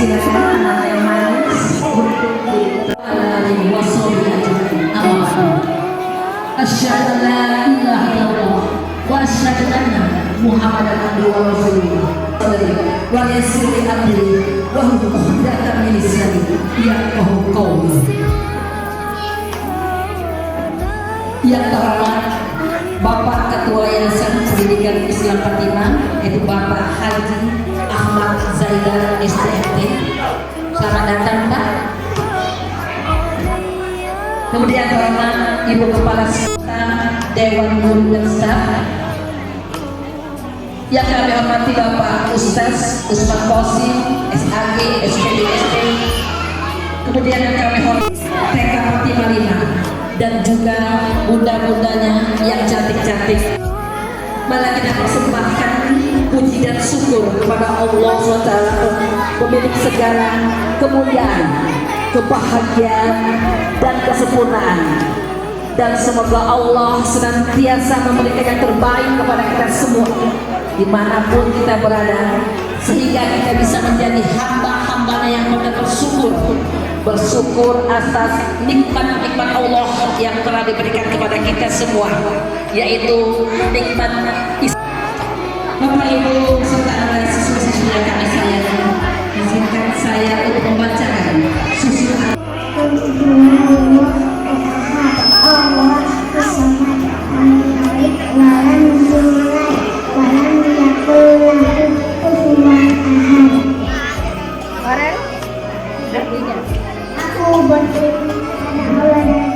Silakan anak yang manis untuk asyhadu an la ilaha illallah wa asyhadu anna Muhammadan abduhu wa rasuluh wa yassir li amri wa hlul 'uqdatam min lisani yafqahu qawli. Yang terhormat Bapak Ketua Yayasan Pendidikan Islam Fatimah, yaitu Bapak Haji Ahmad Zaidar STMT. Selamat datang Pak. Kemudian terhormat Ibu Kepala Dewan Guru dan Staf. Yang kami hormati Bapak Ustaz Usman Qasim, SAG, SPDSP. Kemudian yang kami hormati TK Fatimah 5 dan juga bunda-bundanya yang cantik-cantik. Malah kita persembahkan puji dan syukur kepada Allah SWT, pemilik segala kemuliaan, kebahagiaan dan kesempurnaan. Dan semoga Allah senantiasa memberikan yang terbaik kepada kita semua dimanapun kita berada, sehingga kita bisa menjadi hamba-hambanya yang benar bersyukur atas nikmat-nikmat Allah yang telah diberikan kepada kita semua, yaitu nikmat Bapak Ibu serta anak siswa-siswi yang kami sayangi, izinkan saya untuk membacakan susunan Allah bersama menarik walan mulai walan yakul kufuwan ahad. Kemarin artinya aku bersyukur kepada Allah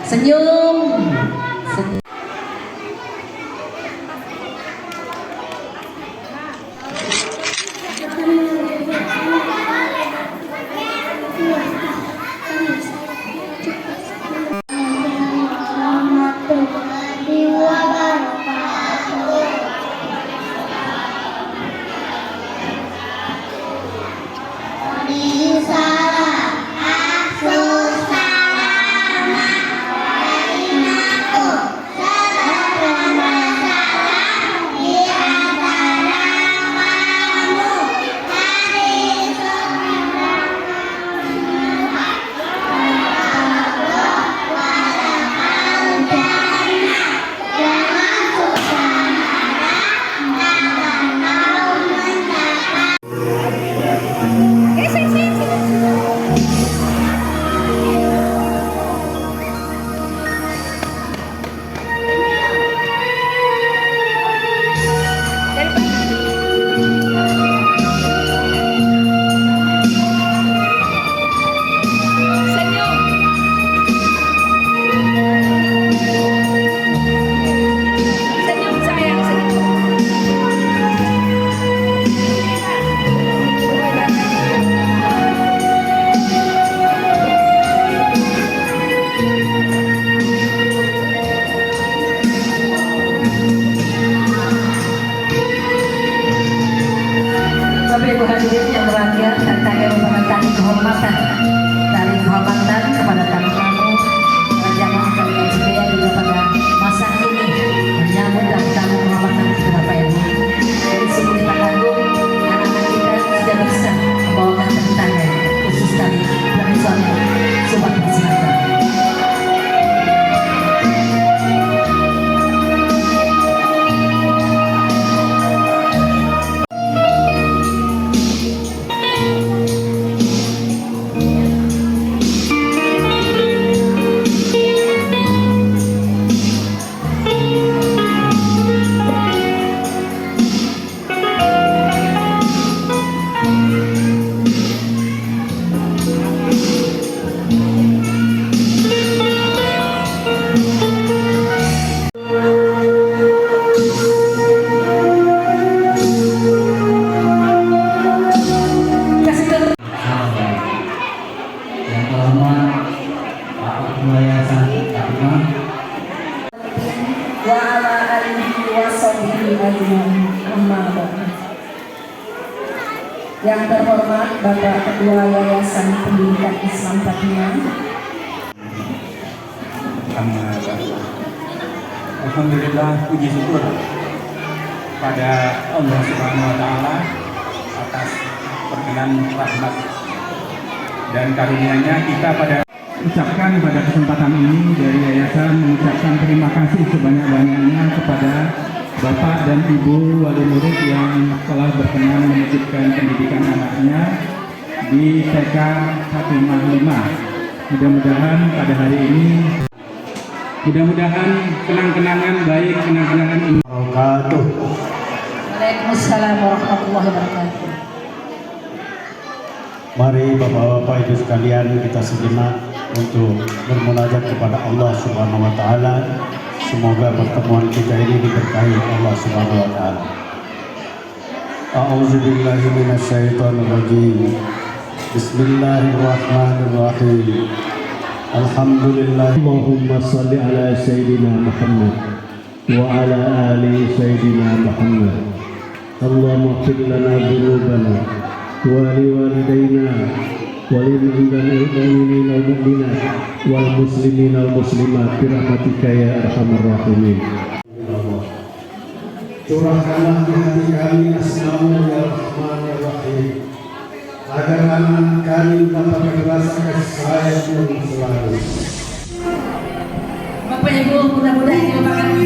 senyum. Yang terhormat Bapak Ketua Yayasan Pendidikan Islam Fatimah. Alhamdulillah, puji syukur pada Allah Subhanahu wa Ta'ala atas perkenan rahmat dan karunia-Nya kita pada ucapkan pada kesempatan ini dari yayasan mengucapkan terima kasih sebanyak-banyaknya kepada Bapak dan Ibu wali murid yang telah berkenan menitipkan pendidikan anaknya di TK Fatimah 5. Mudah-mudahan pada hari ini, mudah-mudahan kenang-kenangan baik, kenang-kenangan ini. Waalaikumsalam warahmatullahi wabarakatuh. Mari Bapak-Bapak Ibu sekalian kita sejenak untuk bermunajat kepada Allah Subhanahu wa Ta'ala. Semoga pertemuan kita ini diberkahi Allah Subhanahu wa Ta'ala. A'udzubillahi minasyaitonir rajim. Bismillahirrahmanirrahim. Alhamdulillah. Allahumma shalli ala sayyidina Muhammad wa ala ali sayyidina Muhammad. Allahumma ighfir lana dzunubana wa liwalidayna وللمؤمنين والمؤمنات والمسلمين والmuslimat برحمتك ya arhamar rahimin. Curahkanlah di hati kami asma-Mu ya Rahman ya Rahim, agar anak kami dapat merasakan kasih sayang-Mu selalu. Bapak Ibu, mudah-mudahan ini merupakan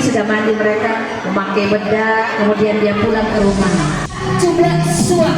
sudah mandi mereka, memakai bedak, kemudian dia pulang ke rumah. Coba suap.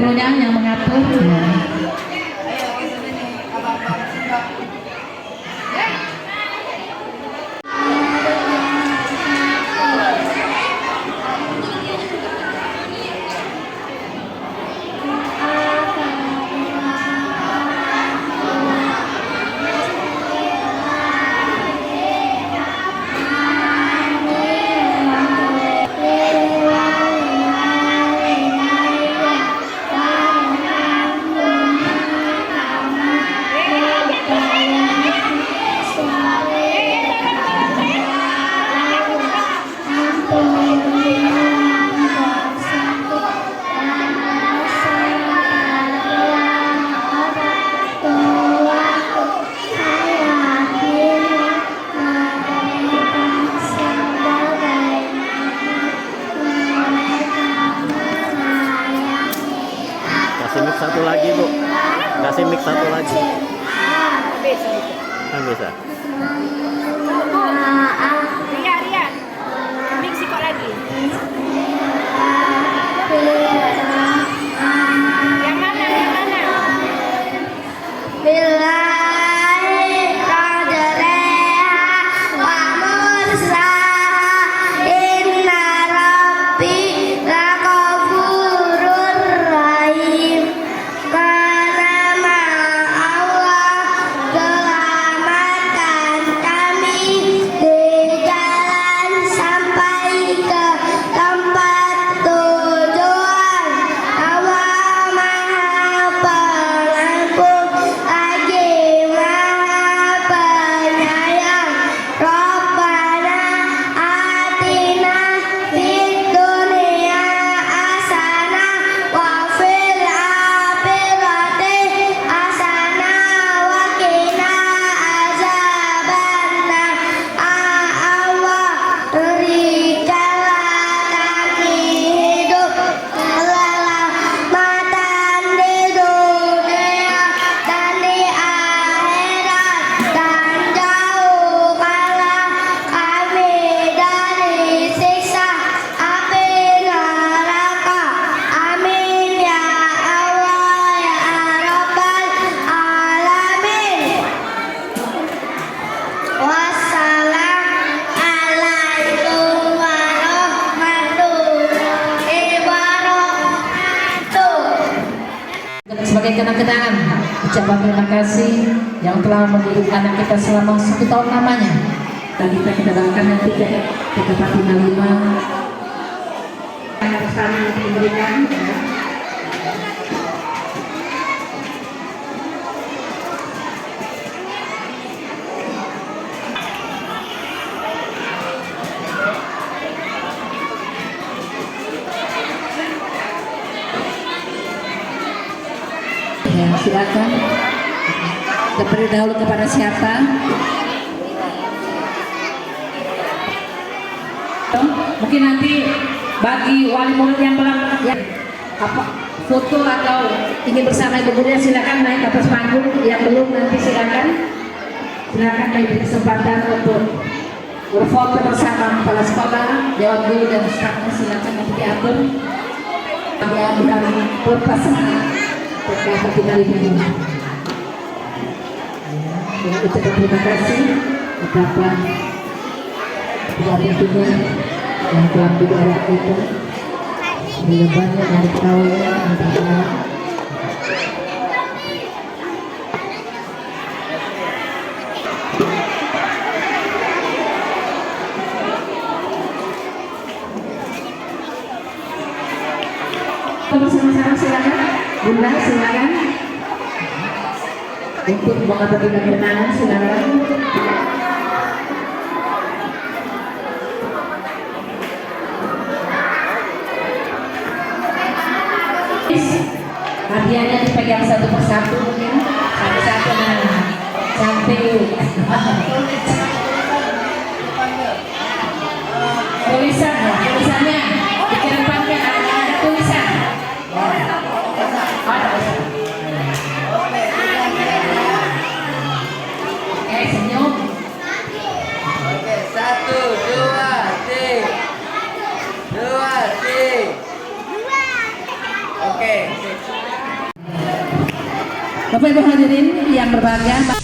gurunya yang mengatur. Kasih mic satu lagi, Bu. Kasih mic satu lagi. Nggak bisa. Ria. Mix kok lagi. Yang mana? Sebagai kenang-kenangan ucapan terima kasih yang telah mendidik anak kita selama 1 tahun lamanya, dan kita doakan nanti ke Fatimah 5 yang bersama diberikan. Ya, silakan. Terlebih dahulu kepada siapa? Mungkin nanti bagi wali murid yang belum foto atau ingin bersama ibu gurunya, silakan naik ke atas panggung. Yang belum nanti silakan beri kesempatan untuk berfoto bersama kepala sekolah, dewan guru dan stafnya. Silakan nanti diatur. Yang bukan berpasangan terkait kita ini. Ya, ucapkan terima kasih kepada tentunya yang telah berdua itu lebarnya dari kaulnya antara bersama-sama. Silakan Bunda, silakan untuk mengatur kenangan. Silakan. Hadiahnya dipegang satu persatu, ya. Satu-satu, nah, cantik. Tulisannya dikedepankan, ada tulisan. Oke, senyum. Oke, 1, 2, 3. 2, 3. Oke. Bapak Ibu hadirin yang berbahagia,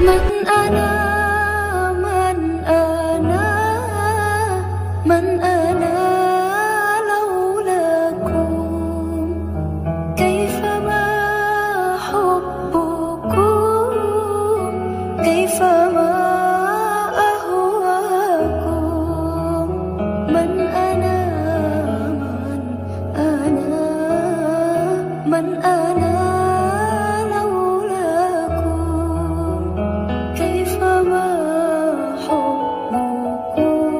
من أنا من أنا لولاكم كيفما حبكم كيفما أهواكم من أنا من أنا لولاكم كيفما حبكم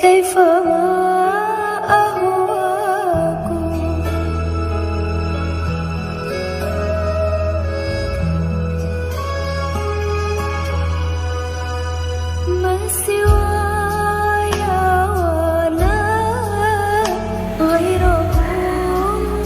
كيفما أهواكم ما سواي ولا غيرهم